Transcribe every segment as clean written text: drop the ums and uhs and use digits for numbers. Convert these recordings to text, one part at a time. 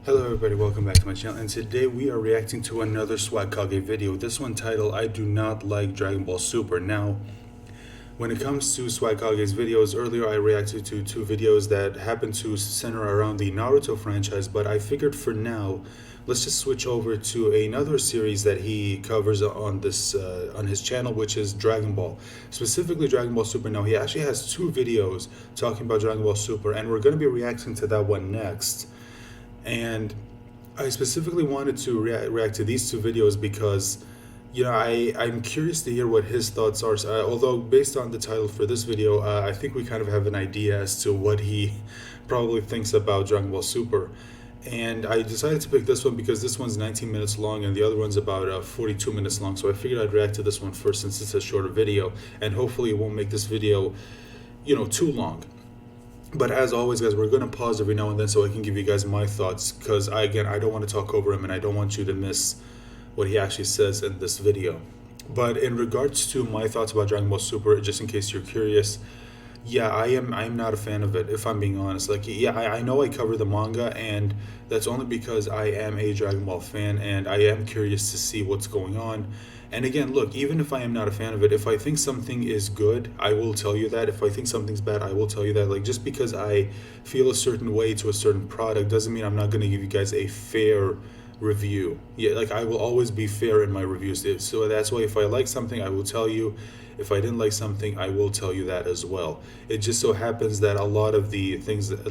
Hello everybody, welcome back to my channel, and today we are reacting to another Swagkage video. This one titled, I Do Not Like Dragon Ball Super. Now, when it comes to Swagkage's videos, earlier I reacted to two videos that happen to center around the Naruto franchise, but I figured for now, let's just switch over to another series that he covers on this on his channel, which is Dragon Ball, specifically Dragon Ball Super. Now, he actually has two videos talking about Dragon Ball Super, and we're going to be reacting to that one next. And I specifically wanted to react to these two videos because, you know, I'm curious to hear what his thoughts are. Although based on the title for this video, I think we kind of have an idea as to what he probably thinks about Dragon Ball Super. And I decided to pick this one because this one's 19 minutes long and the other one's about 42 minutes long. So I figured I'd react to this one first since it's a shorter video, and hopefully it won't make this video, you know, too long. But as always, guys, we're going to pause every now and then so I can give you guys my thoughts, because I don't want to talk over him and I don't want you to miss what he actually says in this video. But in regards to my thoughts about Dragon Ball Super, just in case you're curious, yeah, I'm not a fan of it, if I'm being honest. Like, yeah, I know I cover the manga, and that's only because I am a Dragon Ball fan and I am curious to see what's going on. And again, look, even if I am not a fan of it, if I think something is good, I will tell you that. If I think something's bad, I will tell you that. Like, just because I feel a certain way to a certain product doesn't mean I'm not going to give you guys a fair review. Yeah, like, I will always be fair in my reviews. So that's why if I like something, I will tell you. If I didn't like something, I will tell you that as well. It just so happens that a lot of the things, it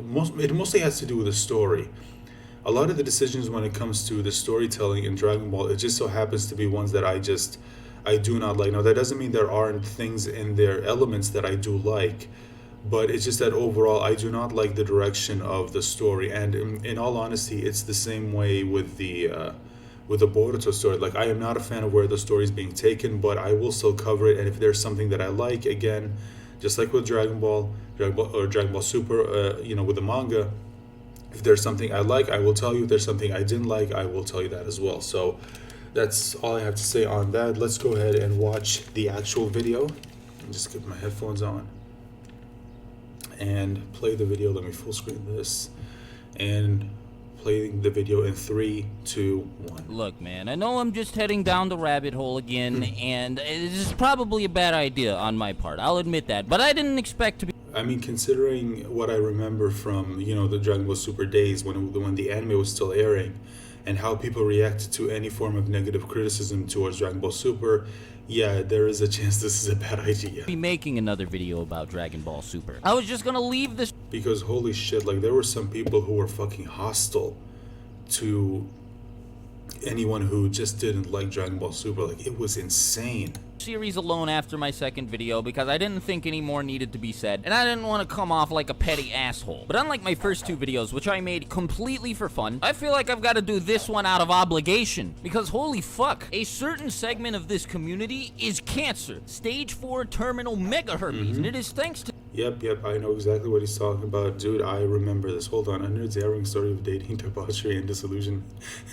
mostly has to do with the story. A lot of the decisions when it comes to the storytelling in Dragon Ball, it just so happens to be ones that I do not like. Now, that doesn't mean there aren't things in their elements that I do like, but it's just that overall I do not like the direction of the story. And in all honesty, it's the same way with the Boruto story. Like, I am not a fan of where the story is being taken, but I will still cover it. And if there's something that I like, again, just like with Dragon Ball Super, you know, with the manga, if there's something I like, I will tell you. If there's something I didn't like, I will tell you that as well. So that's all I have to say on that. Let's go ahead and watch the actual video. And just get my headphones on and play the video. Let me full screen this and playing the video in 3, 2, 1. Look, man, I know I'm just heading down the rabbit hole again, and this is probably a bad idea on my part. I'll admit that, but I didn't expect to be... I mean, considering what I remember from, you know, the Dragon Ball Super days when the anime was still airing, and how people reacted to any form of negative criticism towards Dragon Ball Super, yeah, there is a chance this is a bad idea. Be making another video about Dragon Ball Super. I was just gonna leave this... Because holy shit, like, there were some people who were fucking hostile to anyone who just didn't like Dragon Ball Super. Like, it was insane. Series alone after my second video because I didn't think any more needed to be said, and I didn't want to come off like a petty asshole. But unlike my first two videos, which I made completely for fun, I feel like I've got to do this one out of obligation, because holy fuck, a certain segment of this community is cancer, stage 4 terminal mega herpes, and it is thanks to... Yep, I know exactly what he's talking about. Dude, I remember this. Hold on. A nerd's harrowing story of dating, debauchery, and disillusion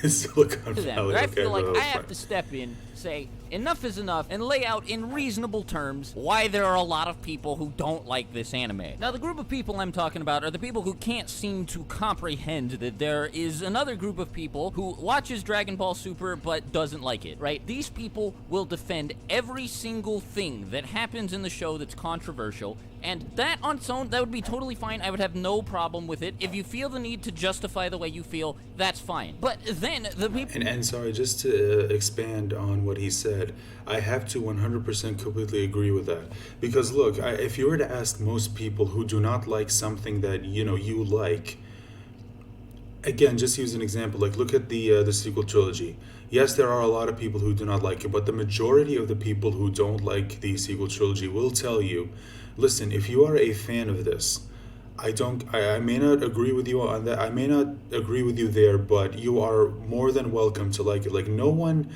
in Silicon Valley. I feel like I have to step in, say, enough is enough, and lay out in reasonable terms why there are a lot of people who don't like this anime. Now, the group of people I'm talking about are the people who can't seem to comprehend that there is another group of people who watches Dragon Ball Super but doesn't like it, right? These people will defend every single thing that happens in the show that's controversial, and that on its own, that would be totally fine. I would have no problem with it. If you feel the need to justify the way you feel, that's fine. But then the people... And sorry, just to expand on what he said, I have to 100% completely agree with that. Because look, if you were to ask most people who do not like something that, you know, you like, again, just use an example, like look at the sequel trilogy. Yes, there are a lot of people who do not like it, but the majority of the people who don't like the sequel trilogy will tell you, listen, if you are a fan of this, I may not agree with you on that. I may not agree with you there, but you are more than welcome to like it. Like, no one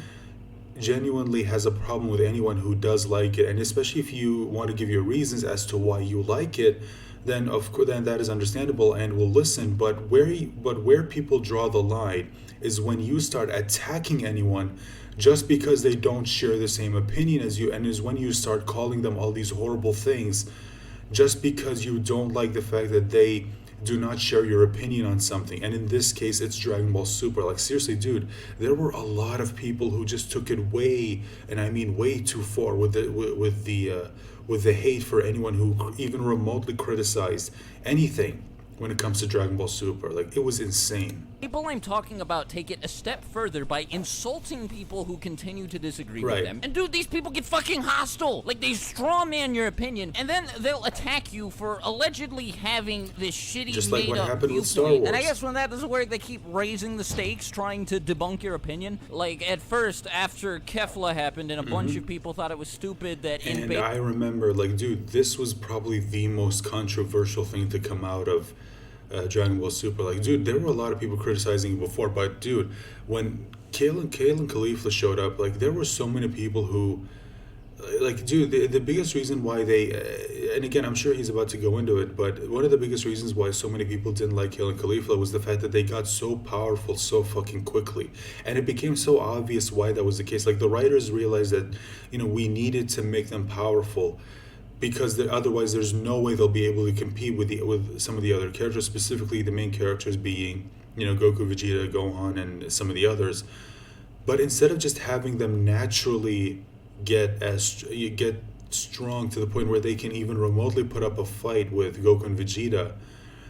genuinely has a problem with anyone who does like it, and especially if you want to give your reasons as to why you like it, then of course, then that is understandable and we'll listen. But where people draw the line is when you start attacking anyone just because they don't share the same opinion as you, and is when you start calling them all these horrible things just because you don't like the fact that they do not share your opinion on something. And in this case, it's Dragon Ball Super. Like, seriously, dude, there were a lot of people who just took it way, and I mean way too far with the hate for anyone who even remotely criticized anything when it comes to Dragon Ball Super. Like, it was insane. People I'm talking about take it a step further by insulting people who continue to disagree with Right. them. And dude, these people get fucking hostile. Like, they straw man your opinion, and then they'll attack you for allegedly having this shitty Just like what made-up happened with Star viewpoint. And I Wars. guess when that doesn't work, they keep raising the stakes, trying to debunk your opinion. Like, at first, after Kefla happened, and a bunch of people thought it was stupid that in And I remember, like, dude, this was probably the most controversial thing to come out of Dragon Ball Super. Like, dude, there were a lot of people criticizing it before, but dude, when Kale and Khalifa showed up, like, there were so many people who, like, dude, the biggest reason why they, and again, I'm sure he's about to go into it, but one of the biggest reasons why so many people didn't like Kale and Khalifa was the fact that they got so powerful so fucking quickly. And it became so obvious why that was the case. Like, the writers realized that, you know, we needed to make them powerful, because otherwise there's no way they'll be able to compete with some of the other characters, specifically the main characters being, you know, Goku, Vegeta, Gohan, and some of the others. But instead of just having them naturally get strong to the point where they can even remotely put up a fight with Goku and Vegeta,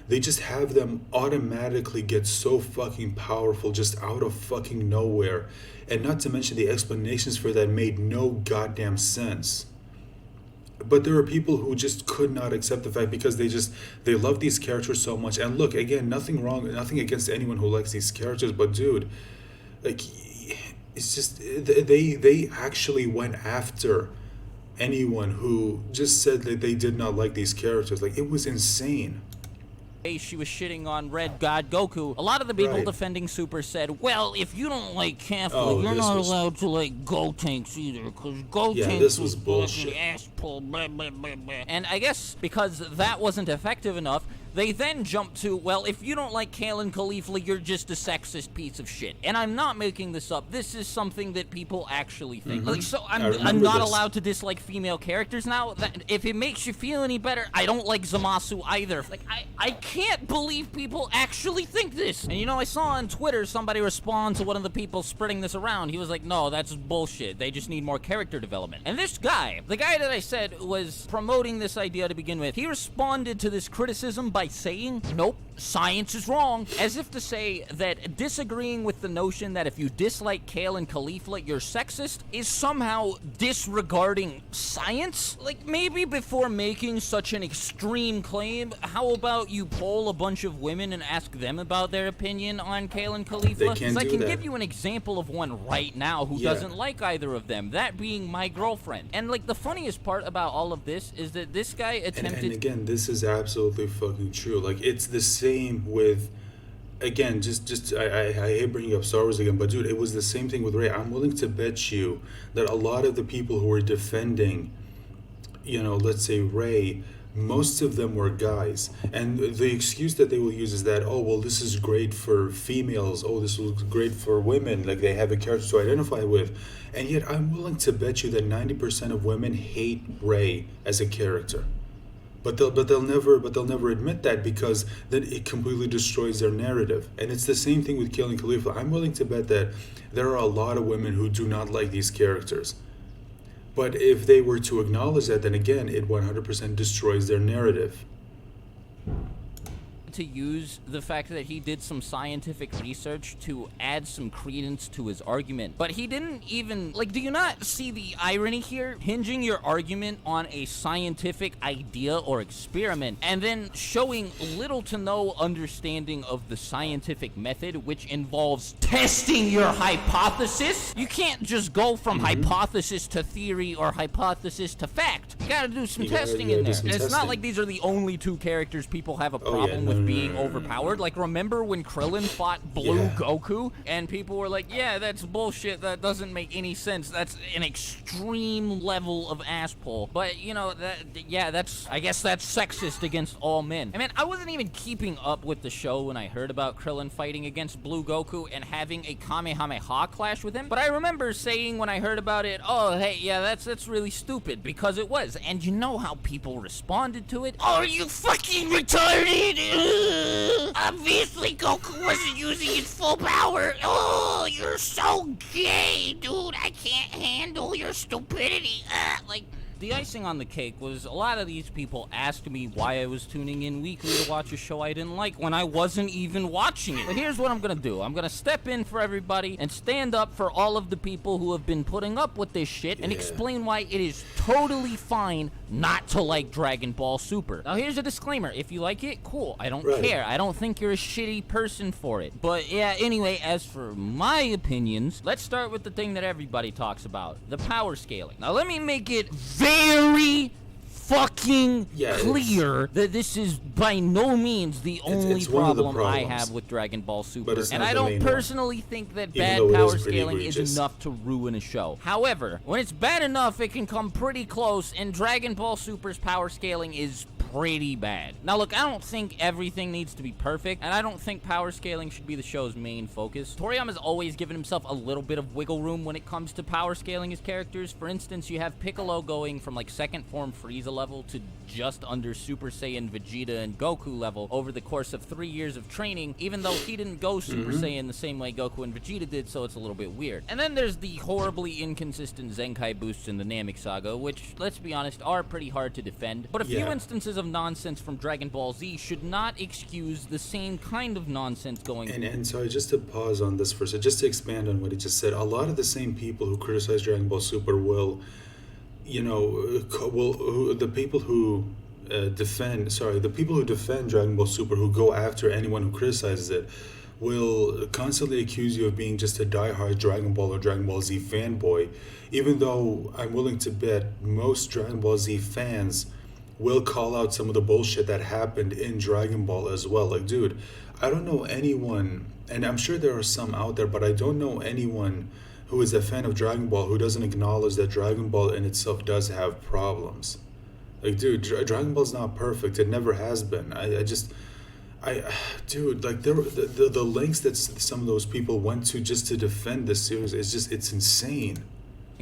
they just have them automatically get so fucking powerful just out of fucking nowhere. And not to mention the explanations for that made no goddamn sense. But there are people who just could not accept the fact, because they love these characters so much. And look, again, nothing against anyone who likes these characters, but dude, like, it's just they actually went after anyone who just said that they did not like these characters. Like, it was insane. She was shitting on Red God Goku. A lot of the people Right. defending Super said, well, if you don't like Kefla, Oh, you're this not was- allowed to like Gotenks either, because Gotenks Yeah, this was fucking bullshit. ass pull, blah, blah, blah, blah. And I guess because that wasn't effective enough, they then jumped to, well, if you don't like Kale and Khalifa, you're just a sexist piece of shit. And I'm not making this up. This is something that people actually think. Like, so I I'm remember not this. allowed to dislike female characters now. That, if it makes you feel any better, I don't like Zamasu either. Like, I can't believe people actually think this. And you know, I saw on Twitter somebody respond to one of the people spreading this around. He was like, no, that's bullshit. They just need more character development. And this guy, the guy that I said was promoting this idea to begin with, he responded to this criticism by saying, nope, science is wrong. As if to say that disagreeing with the notion that if you dislike Kale and Khalifa, you're sexist, is somehow disregarding science? Like, maybe before making such an extreme claim, how about you poll a bunch of women and ask them about their opinion on Kale and Khalifa? They can't 'Cause I do can that. give you an example of one right now who Yeah. doesn't like either of them, that being my girlfriend. And like, the funniest part about all of this is that this guy attempted And again, this is absolutely fucking true. Like, it's the same with, again, I hate bringing up Star Wars again, but dude, it was the same thing with Rey. I'm willing to bet you that a lot of the people who were defending, you know, let's say Rey, most of them were guys. And the excuse that they will use is that, oh, well, this is great for females. Oh, this was great for women. Like, they have a character to identify with. And yet, I'm willing to bet you that 90% of women hate Rey as a character. But they'll never admit that, because then it completely destroys their narrative. And it's the same thing with Kale and Khalifa. I'm willing to bet that there are a lot of women who do not like these characters. But if they were to acknowledge that, then again, it 100% destroys their narrative. to use the fact that he did some scientific research to add some credence to his argument. But he didn't even, like, do you not see the irony here? Hinging your argument on a scientific idea or experiment, and then showing little to no understanding of the scientific method, which involves testing your hypothesis. You can't just go from hypothesis to theory or hypothesis to fact. You gotta do some testing in there. And it's not like these are the only two characters people have a problem with being overpowered. Like, remember when Krillin fought Blue Goku? And people were like, yeah, that's bullshit. That doesn't make any sense. That's an extreme level of ass pull. But, you know, I guess that's sexist against all men. I mean, I wasn't even keeping up with the show when I heard about Krillin fighting against Blue Goku and having a Kamehameha clash with him. But I remember saying when I heard about it, oh, hey, yeah, that's really stupid, because it was. And you know how people responded to it? Oh, are you fucking retarded? Obviously, Goku wasn't using his full power. Oh, you're so gay, dude. I can't handle your stupidity. Like, the icing on the cake was a lot of these people asked me why I was tuning in weekly to watch a show I didn't like when I wasn't even watching it. But here's what I'm gonna do. I'm gonna step in for everybody and stand up for all of the people who have been putting up with this shit and explain why it is totally fine not to like Dragon Ball Super. Now here's a disclaimer. If you like it, cool. I don't care. I don't think you're a shitty person for it. But yeah, anyway, as for my opinions, let's start with the thing that everybody talks about, the power scaling. Now let me make it very fucking clear that this is by no means the only problem I have with Dragon Ball Super. And I don't personally think that bad power scaling is enough to ruin a show. However, when it's bad enough, it can come pretty close, and Dragon Ball Super's power scaling is pretty bad. Now look, I don't think everything needs to be perfect, and I don't think power scaling should be the show's main focus. Toriyama's always given himself a little bit of wiggle room when it comes to power scaling his characters. For instance, you have Piccolo going from like second form Frieza level to just under Super Saiyan Vegeta and Goku level over the course of 3 years of training, even though he didn't go Super Saiyan the same way Goku and Vegeta did, so it's a little bit weird. And then there's the horribly inconsistent Zenkai boosts in the Namek Saga, which, let's be honest, are pretty hard to defend. But a few instances of nonsense from Dragon Ball Z should not excuse the same kind of nonsense going on. And sorry, just to pause on this for a second, just to expand on what he just said, a lot of the same people who criticize Dragon Ball Super will, the people who defend Dragon Ball Super, who go after anyone who criticizes it, will constantly accuse you of being just a diehard Dragon Ball or Dragon Ball Z fanboy, even though I'm willing to bet most Dragon Ball Z fans will call out some of the bullshit that happened in Dragon Ball as well. Like, dude, I don't know anyone, and I'm sure there are some out there, but I don't know anyone who is a fan of Dragon Ball who doesn't acknowledge that Dragon Ball in itself does have problems. Like, dude, Dragon Ball's not perfect. It never has been. Dude, like, the lengths that some of those people went to just to defend this series, it's insane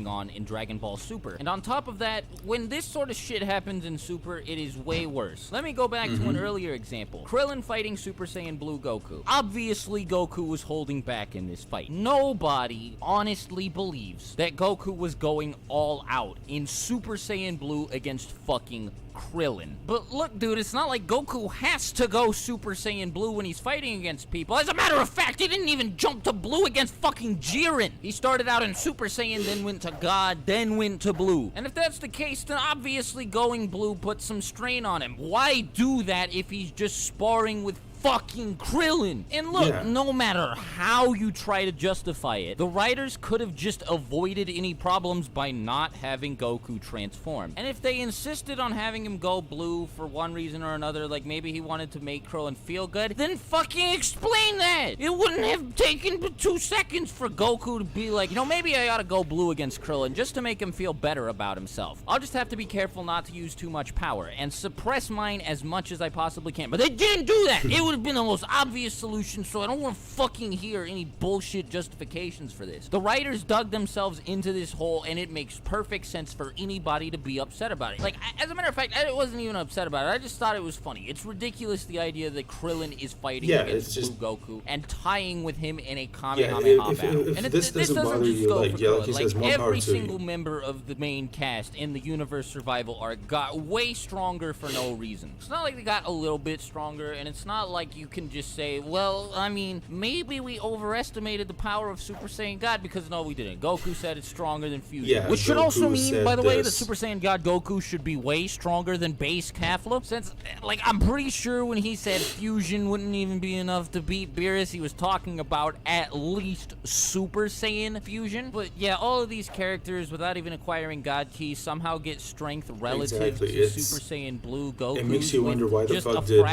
on in Dragon Ball Super. And on top of that, when this sort of shit happens in Super, it is way worse. Let me go back to an earlier example. Krillin fighting Super Saiyan Blue Goku. Obviously, Goku was holding back in this fight. Nobody honestly believes that Goku was going all out in Super Saiyan Blue against fucking Krillin. But look, dude, it's not like Goku has to go Super Saiyan Blue when he's fighting against people. As a matter of fact, he didn't even jump to Blue against fucking Jiren. He started out in Super Saiyan, then went to God, then went to Blue. And if that's the case, then obviously going Blue puts some strain on him. Why do that if he's just sparring with fucking Krillin? And look, no matter how you try to justify it, the writers could have just avoided any problems by not having Goku transform. And if they insisted on having him go blue for one reason or another, like maybe he wanted to make Krillin feel good, then fucking explain that! It wouldn't have taken but 2 seconds for Goku to be like, maybe I ought to go blue against Krillin just to make him feel better about himself. I'll just have to be careful not to use too much power and suppress mine as much as I possibly can. But they didn't do that! It would have been the most obvious solution, so I don't want to fucking hear any bullshit justifications for this. The writers dug themselves into this hole, and it makes perfect sense for anybody to be upset about it. Like, as a matter of fact, I wasn't even upset about it. I just thought it was funny. It's ridiculous, the idea that Krillin is fighting against Blue Goku and tying with him in a Kamehameha battle. And this doesn't just go for Krillin. Like, every single member of the main cast in the Universe Survival arc got way stronger for no reason. It's not like they got a little bit stronger, and it's not like you can just say, well, I mean, maybe we overestimated the power of Super Saiyan God, because no, we didn't. Goku said it's stronger than Fusion. Which should also mean, by the way, that Super Saiyan God Goku should be way stronger than base Kefla. Since, like, I'm pretty sure when he said Fusion wouldn't even be enough to beat Beerus, he was talking about at least Super Saiyan Fusion. But yeah, all of these characters, without even acquiring God Keys, somehow get strength relative to Super Saiyan Blue Goku. It makes you wonder why the fuck did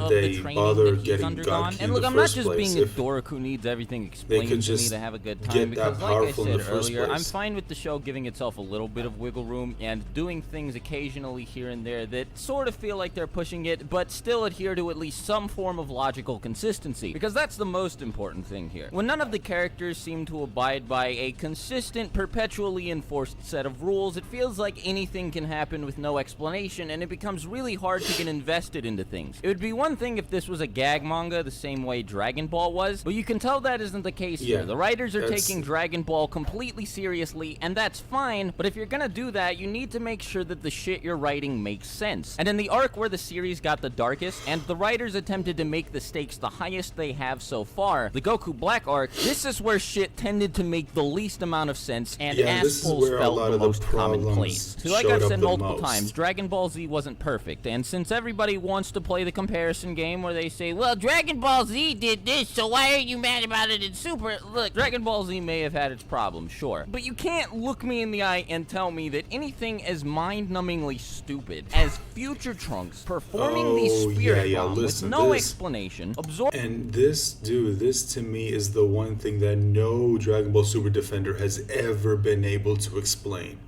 they bother getting God Key and look, in I'm the not first just place. being a dork who needs everything explained to me to have a good time, because like I said earlier, I'm fine with the show giving itself a little bit of wiggle room and doing things occasionally here and there that sort of feel like they're pushing it, but still adhere to at least some form of logical consistency, because that's the most important thing here. When none of the characters seem to abide by a consistent, perpetually enforced set of rules, it feels like anything can happen with no explanation, and it becomes really hard to get invested into things. It would be one thing if this was was a gag manga the same way Dragon Ball was, but you can tell that isn't the case here. The writers are taking Dragon Ball completely seriously, and that's fine, but if you're gonna do that, you need to make sure that the shit you're writing makes sense. And in the arc where the series got the darkest, and the writers attempted to make the stakes the highest they have so far, the Goku Black arc, this is where shit tended to make the least amount of sense, and assholes felt the most commonplace. So like I've said multiple times, Dragon Ball Z wasn't perfect, and since everybody wants to play the comparison game where they say, well, Dragon Ball Z did this, so why are you mad about it in Super? Look, Dragon Ball Z may have had its problems, sure, but you can't look me in the eye and tell me that anything as mind-numbingly stupid as Future Trunks performing the Spirit Bomb with no explanation, and this to me is the one thing that no Dragon Ball Super defender has ever been able to explain.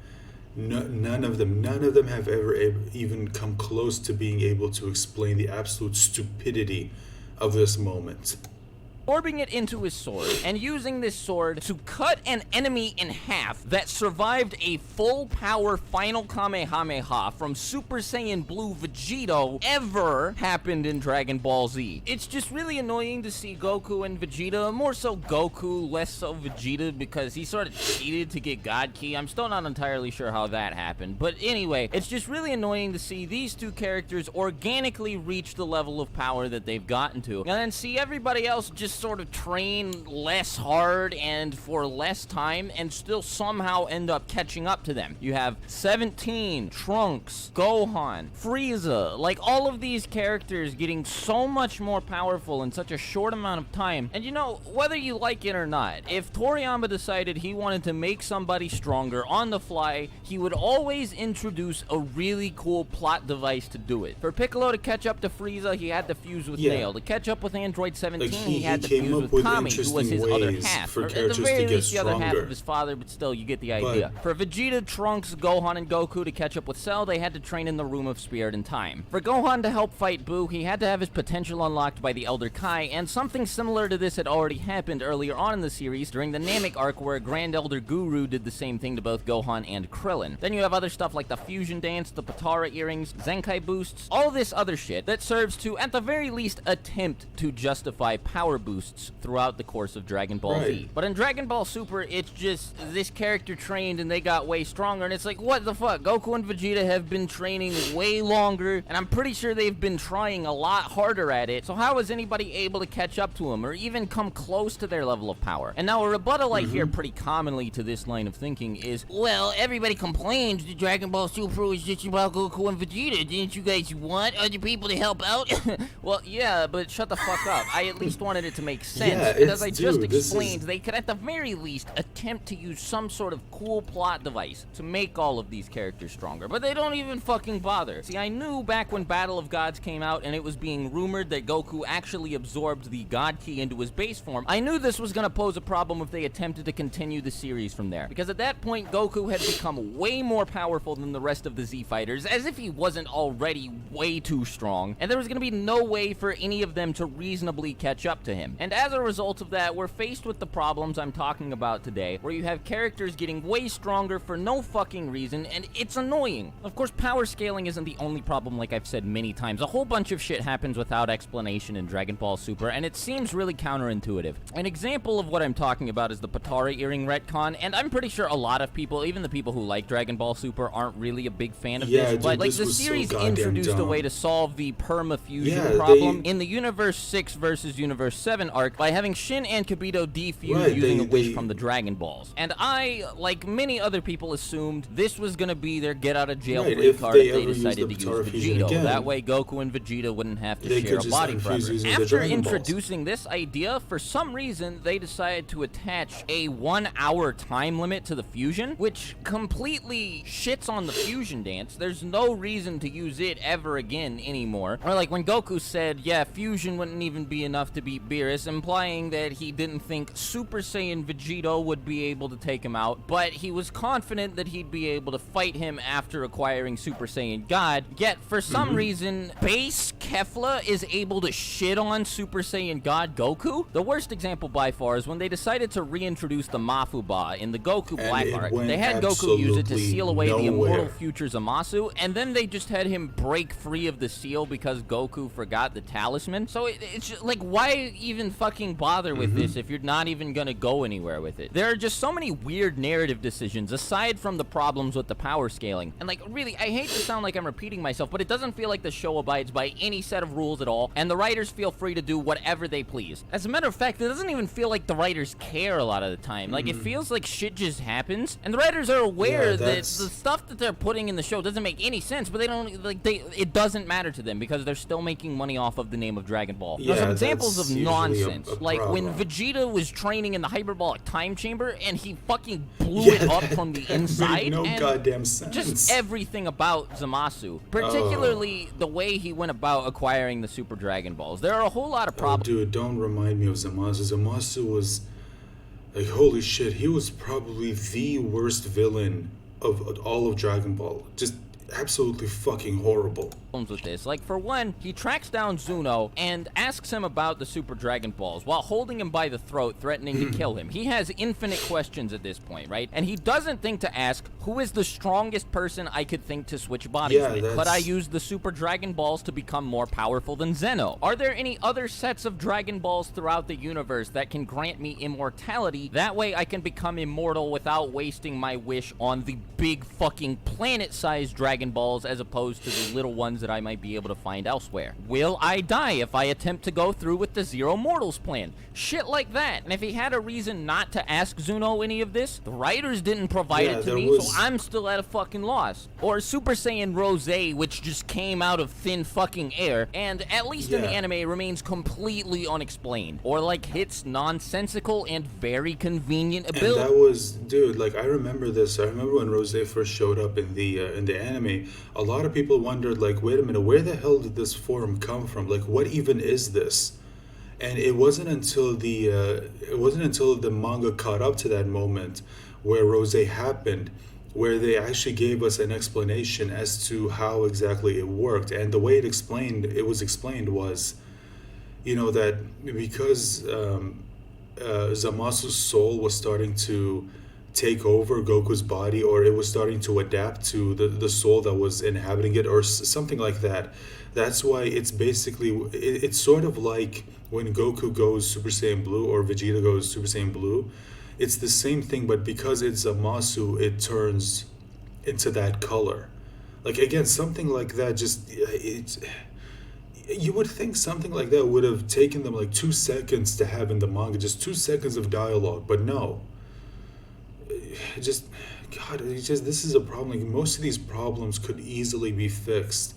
None of them have ever even come close to being able to explain the absolute stupidity of this moment. Absorbing it into his sword, and using this sword to cut an enemy in half that survived a full power final Kamehameha from Super Saiyan Blue Vegito ever happened in Dragon Ball Z. It's just really annoying to see Goku and Vegeta, more so Goku, less so Vegeta, because he sort of cheated to get God Ki. I'm still not entirely sure how that happened, but anyway, it's just really annoying to see these two characters organically reach the level of power that they've gotten to, and then see everybody else just sort of train less hard and for less time and still somehow end up catching up to them. You have 17, Trunks, Gohan, Frieza, like all of these characters getting so much more powerful in such a short amount of time. And you know, whether you like it or not, if Toriyama decided he wanted to make somebody stronger on the fly, he would always introduce a really cool plot device to do it. For Piccolo to catch up to Frieza, he had to fuse with Nail. To catch up with Android 17, he had to fuse with Kami, who was his other half. Or at the very least, the other half of his father, but still, you get the idea. For Vegeta, Trunks, Gohan, and Goku to catch up with Cell, they had to train in the Room of Spirit and Time. For Gohan to help fight Buu, he had to have his potential unlocked by the Elder Kai, and something similar to this had already happened earlier on in the series during the Namek arc, where Grand Elder Guru did the same thing to both Gohan and Krillin. Then you have other stuff like the Fusion Dance, the Potara Earrings, Zenkai Boosts, all this other shit that serves to, at the very least, attempt to justify power boosts throughout the course of Dragon Ball Z. But in Dragon Ball Super, it's just this character trained and they got way stronger, and it's like, what the fuck? Goku and Vegeta have been training way longer, and I'm pretty sure they've been trying a lot harder at it, so how is anybody able to catch up to them or even come close to their level of power? And now a rebuttal I hear pretty commonly to this line of thinking is, well, everybody complains that Dragon Ball Super is just about Goku and Vegeta. Didn't you guys want other people to help out? Well, yeah, but shut the fuck up. I at least wanted it to make sense, because I just explained they could at the very least attempt to use some sort of cool plot device to make all of these characters stronger, but they don't even fucking bother. See, I knew back when Battle of Gods came out and it was being rumored that Goku actually absorbed the God Ki into his base form, I knew this was gonna pose a problem if they attempted to continue the series from there, because at that point Goku had become way more powerful than the rest of the Z fighters, as if he wasn't already way too strong, and there was gonna be no way for any of them to reasonably catch up to him. And as a result of that, we're faced with the problems I'm talking about today, where you have characters getting way stronger for no fucking reason, and it's annoying. Of course, power scaling isn't the only problem, like I've said many times. A whole bunch of shit happens without explanation in Dragon Ball Super, and it seems really counterintuitive. An example of what I'm talking about is the Potara Earring retcon, and I'm pretty sure a lot of people, even the people who like Dragon Ball Super, aren't really a big fan of this, but like the series introduced a way to solve the perma-fusion problem in the Universe 6 versus Universe 7 arc by having Shin and Kibito defuse using a wish from the Dragon Balls. And I, like many other people, assumed this was gonna be their get-out-of-jail-free card if they decided to use Vegito. That way Goku and Vegeta wouldn't have to share a body forever. After introducing this idea, for some reason, they decided to attach a 1-hour time limit to the fusion, which completely shits on the fusion dance. There's no reason to use it ever again anymore. Or like when Goku said, yeah, fusion wouldn't even be enough to beat Beerus, Chris, implying that he didn't think Super Saiyan Vegito would be able to take him out, but he was confident that he'd be able to fight him after acquiring Super Saiyan God. Yet, for some reason, base Kefla is able to shit on Super Saiyan God Goku. The worst example by far is when they decided to reintroduce the Mafuba in the Goku Black arc. They had Goku use it to seal away the immortal future Zamasu, and then they just had him break free of the seal because Goku forgot the talisman. So it's just, like, why even fucking bother with this if you're not even gonna go anywhere with it? There are just so many weird narrative decisions aside from the problems with the power scaling. And like, really, I hate to sound like I'm repeating myself, but it doesn't feel like the show abides by any set of rules at all, and the writers feel free to do whatever they please. As a matter of fact, it doesn't even feel like the writers care a lot of the time. Like, it feels like shit just happens, and the writers are aware that the stuff that they're putting in the show doesn't make any sense, but they don't, like, it doesn't matter to them because they're still making money off of the name of Dragon Ball. Yeah, some examples of nonsense, a like problem. when Vegeta was training in the hyperbolic time chamber and he fucking blew it up from the inside. No and goddamn sense. just everything about Zamasu, particularly the way he went about acquiring the Super Dragon Balls. There are a whole lot of problems. Dude, don't remind me of Zamasu. Zamasu was, like, holy shit, he was probably the worst villain of all of Dragon Ball. Just absolutely fucking horrible. With this. Like, for one, he tracks down Zuno and asks him about the Super Dragon Balls while holding him by the throat, threatening to kill him. He has infinite questions at this point, right? And he doesn't think to ask, who is the strongest person I could think to switch bodies with? Could I use the Super Dragon Balls to become more powerful than Zeno? Are there any other sets of Dragon Balls throughout the universe that can grant me immortality? That way I can become immortal without wasting my wish on the big fucking planet-sized Dragon Balls as opposed to the little ones that I might be able to find elsewhere. Will I die if I attempt to go through with the Zero Mortals plan? Shit like that. And if he had a reason not to ask Zuno any of this, the writers didn't provide it to me, so I'm still at a fucking loss. Or Super Saiyan Rose, which just came out of thin fucking air, and at least in the anime remains completely unexplained. Or like Hit's nonsensical and very convenient ability. And that was, dude, like, I remember this. I remember when Rose first showed up in the anime, a lot of people wondered, like, wait a minute, where the hell did this form come from? Like, what even is this? And it wasn't until the manga caught up to that moment where Rose happened, where they actually gave us an explanation as to how exactly it worked. And the way it was explained was, you know, that because Zamasu's soul was starting to take over Goku's body, or it was starting to adapt to the soul that was inhabiting it, or something like that. That's why it's basically, it's sort of like when Goku goes Super Saiyan Blue or Vegeta goes Super Saiyan Blue. It's the same thing, but because it's Zamasu, it turns into that color. Like, again, something like that, just, you would think something like that would have taken them like 2 seconds to have in the manga, just 2 seconds of dialogue, but no. Just, God, this is a problem. Like, most of these problems could easily be fixed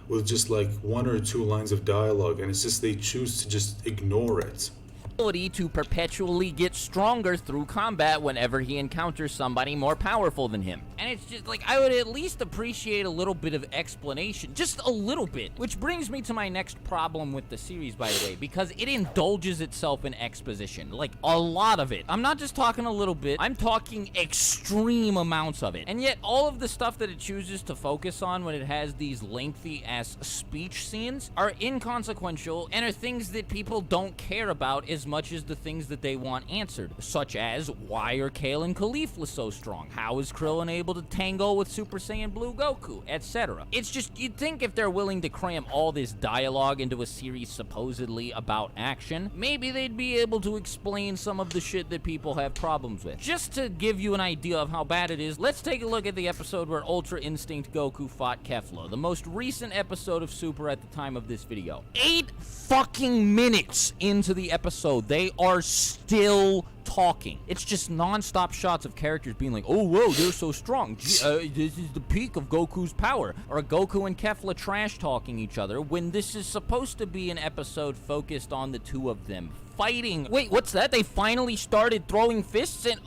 with just like 1 or 2 lines of dialogue, and it's just they choose to just ignore it. To perpetually get stronger through combat whenever he encounters somebody more powerful than him. And it's just like, I would at least appreciate a little bit of explanation, just a little bit. Which brings me to my next problem with the series, by the way, because it indulges itself in exposition, like a lot of it. I'm not just talking a little bit, I'm talking extreme amounts of it. And yet all of the stuff that it chooses to focus on when it has these lengthy ass speech scenes are inconsequential and are things that people don't care about as much as the things that they want answered, such as, why are Kale and Caulifla so strong? How is Krillin able to tango with Super Saiyan Blue Goku, etc. It's just, you'd think if they're willing to cram all this dialogue into a series supposedly about action, maybe they'd be able to explain some of the shit that people have problems with. Just to give you an idea of how bad it is, let's take a look at the episode where Ultra Instinct Goku fought Kefla, the most recent episode of Super at the time of this video. 8 fucking minutes into the episode, they are still talking. It's just non-stop shots of characters being like, oh, whoa, they're so strong. This is the peak of Goku's power. Or Goku and Kefla trash-talking each other when this is supposed to be an episode focused on the two of them fighting. Wait, what's that? They finally started throwing fists and...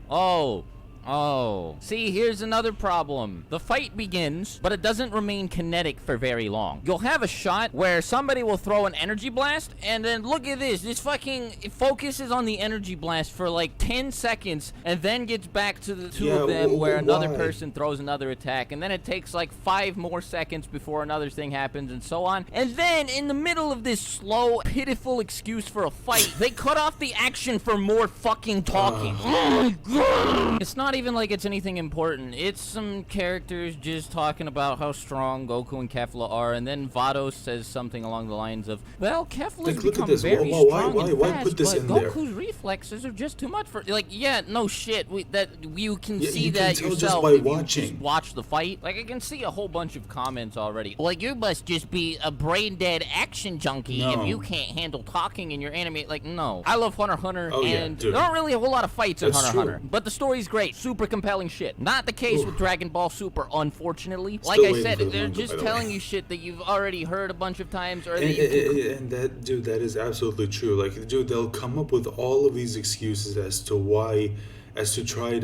Oh, Oh. See, here's another problem. The fight begins, but it doesn't remain kinetic for very long. You'll have a shot where somebody will throw an energy blast, and then look at this. This fucking focuses on the energy blast for like 10 seconds, and then gets back to the two of them where another person throws another attack, and then it takes like 5 more seconds before another thing happens, and so on. And then, in the middle of this slow, pitiful excuse for a fight, they cut off the action for more fucking talking. Oh my god! It's not even like it's anything important. It's some characters just talking about how strong Goku and Kefla are, and then Vados says something along the lines of, well, Kefla's become very strong and fast, but Goku's reflexes are just too much for... Like, yeah, no shit. You can see that yourself if you just watch the fight. Like, I can see a whole bunch of comments already. Well, you must just be a brain-dead action junkie if you can't handle talking in your anime. Like, no. I love Hunter x Hunter, and there aren't really a whole lot of fights in Hunter x Hunter. But the story's great. Super compelling shit. Not the case with Dragon Ball Super, unfortunately. Like I said, they're just telling you shit that you've already heard a bunch of times. Or and that, dude, that is absolutely true. Like, dude, they'll come up with all of these excuses as to try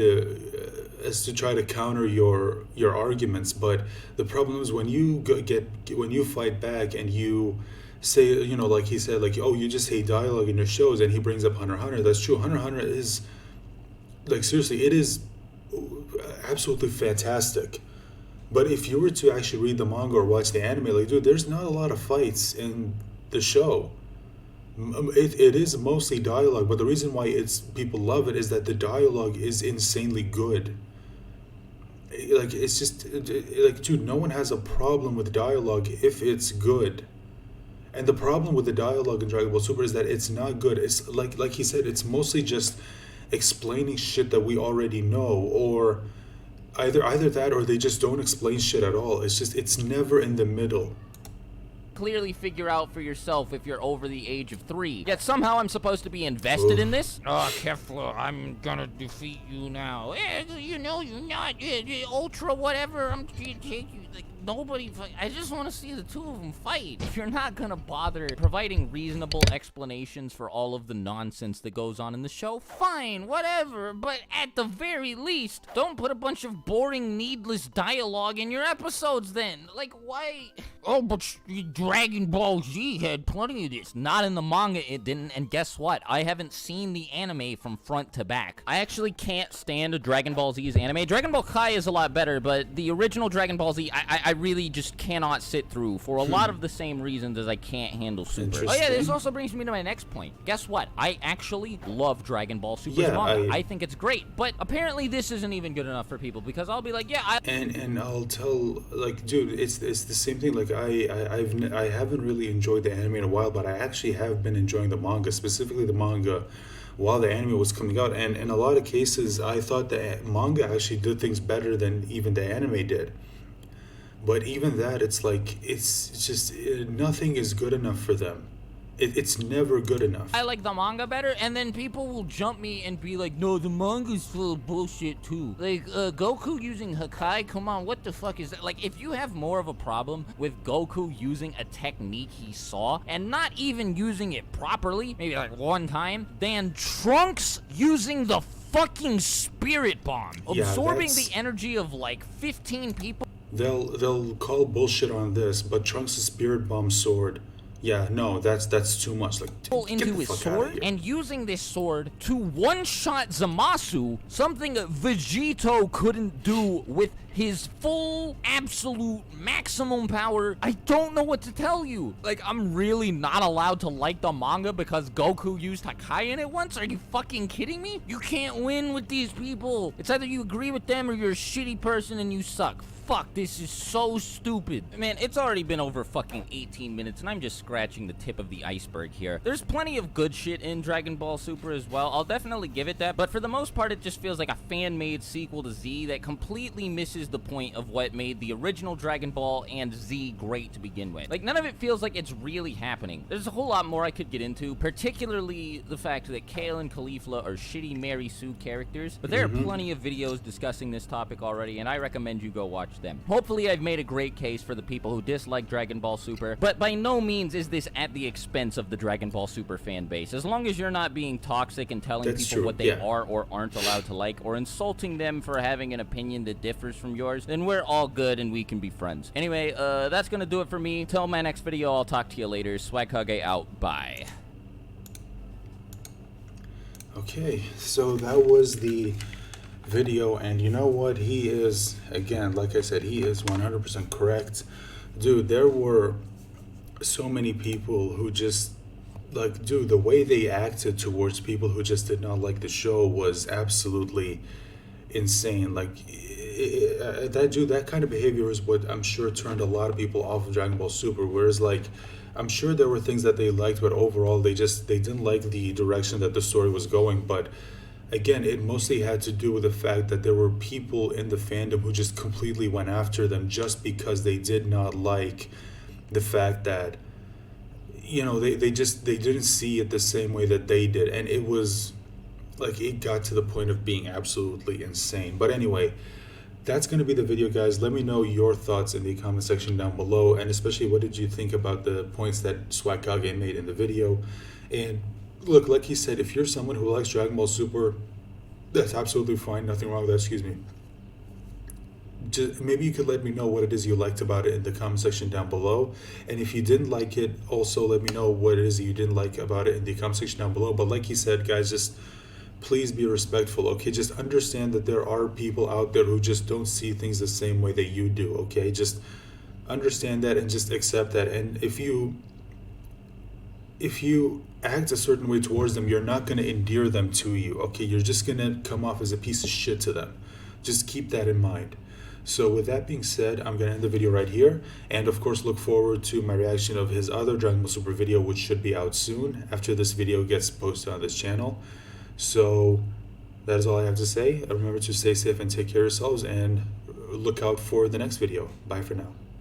to counter your arguments. But the problem is when you fight back and you say, you know, like he said, like, oh, you just hate dialogue in your shows, and he brings up Hunter x Hunter. That's true. Hunter x Hunter is, like, seriously, it is absolutely fantastic. But if you were to actually read the manga or watch the anime, like, dude, there's not a lot of fights in the show. It is mostly dialogue, but the reason why people love it is that the dialogue is insanely good. Like, it's just, like, dude, no one has a problem with dialogue if it's good. And the problem with the dialogue in Dragon Ball Super is that it's not good. It's like he said, it's mostly just explaining shit that we already know, or either that or they just don't explain shit at all. It's never in the middle. Clearly figure out for yourself if you're over the age of 3. Yet somehow I'm supposed to be invested in this? Oh, Kefla, I'm gonna defeat you now. You know you're not. Ultra whatever, I'm gonna take you. Like, nobody... I just want to see the two of them fight. If you're not gonna bother providing reasonable explanations for all of the nonsense that goes on in the show, fine, whatever. But at the very least, don't put a bunch of boring, needless dialogue in your episodes then. Like, why... Oh, but Dragon Ball Z had plenty of this. Not in the manga, it didn't. And guess what? I haven't seen the anime from front to back. I actually can't stand Dragon Ball Z's anime. Dragon Ball Kai is a lot better, but the original Dragon Ball Z, I really just cannot sit through for a lot of the same reasons as I can't handle Super. Oh yeah, this also brings me to my next point. Guess what? I actually love Dragon Ball Super's manga. I think it's great, but apparently this isn't even good enough for people, because I'll be like, yeah, And I'll tell, like, dude, it's the same thing. Like, I haven't really enjoyed the anime in a while, but I actually have been enjoying the manga, specifically the manga, while the anime was coming out. And in a lot of cases, I thought the manga actually did things better than even the anime did. But even that, it's like, it's just, nothing is good enough for them. It's never good enough. I like the manga better, and then people will jump me and be like, no, the manga's full of bullshit too. Like, Goku using Hakai, come on, what the fuck is that? Like, if you have more of a problem with Goku using a technique he saw, and not even using it properly, maybe like one time, than Trunks using the fucking spirit bomb, absorbing the energy of like 15 people. They'll call bullshit on this, but Trunks' spirit bomb sword, yeah, no, that's too much. Like, into his sword and using this sword to one-shot Zamasu, something Vegito couldn't do with his full, absolute, maximum power. I don't know what to tell you. Like, I'm really not allowed to like the manga because Goku used Hakai in it once? Are you fucking kidding me? You can't win with these people. It's either you agree with them or you're a shitty person and you suck. Fuck, this is so stupid. Man, it's already been over fucking 18 minutes and I'm just scratching the tip of the iceberg here. There's plenty of good shit in Dragon Ball Super as well. I'll definitely give it that, but for the most part, it just feels like a fan-made sequel to Z that completely misses the point of what made the original Dragon Ball and Z great to begin with. Like, none of it feels like it's really happening. There's a whole lot more I could get into, particularly the fact that Kale and Caulifla are shitty Mary Sue characters, but there are plenty of videos discussing this topic already, and I recommend you go watch them. Hopefully I've made a great case for the people who dislike Dragon Ball Super, but by no means is is this at the expense of the Dragon Ball Super fan base. As long as you're not being toxic and telling That's people true, what they yeah. are or aren't allowed to like, or insulting them for having an opinion that differs from yours, then we're all good and we can be friends. Anyway, that's gonna do it for me. Till my next video, I'll talk to you later. Swagkage out. Bye. Okay, so that was the video, and you know what? He is, again, like I said, he is 100% correct. Dude, there were so many people who just, like, dude, the way they acted towards people who just did not like the show was absolutely insane. Like, that kind of behavior is what I'm sure turned a lot of people off of Dragon Ball Super. Whereas, like, I'm sure there were things that they liked, but overall they didn't like the direction that the story was going. But again, it mostly had to do with the fact that there were people in the fandom who just completely went after them just because they did not like the fact that, you know, they didn't see it the same way that they did. And it was like, it got to the point of being absolutely insane. But anyway, that's going to be the video, guys. Let me know your thoughts in the comment section down below, and especially what did you think about the points that Swagkage made in the video. And look, like he said, if you're someone who likes Dragon Ball Super, that's absolutely fine. Nothing wrong with that. Excuse me. Just, maybe you could let me know what it is you liked about it in the comment section down below. And if you didn't like it, also let me know what it is that you didn't like about it in the comment section down below. But like he said, guys, just please be respectful, okay? Just understand that there are people out there who just don't see things the same way that you do, okay? Just understand that and just accept that. And if you act a certain way towards them, you're not going to endear them to you, okay? You're just going to come off as a piece of shit to them. Just keep that in mind. So with that being said, I'm going to end the video right here. And of course, look forward to my reaction of his other Dragon Ball Super video, which should be out soon after this video gets posted on this channel. So that is all I have to say. Remember to stay safe and take care of yourselves, and look out for the next video. Bye for now.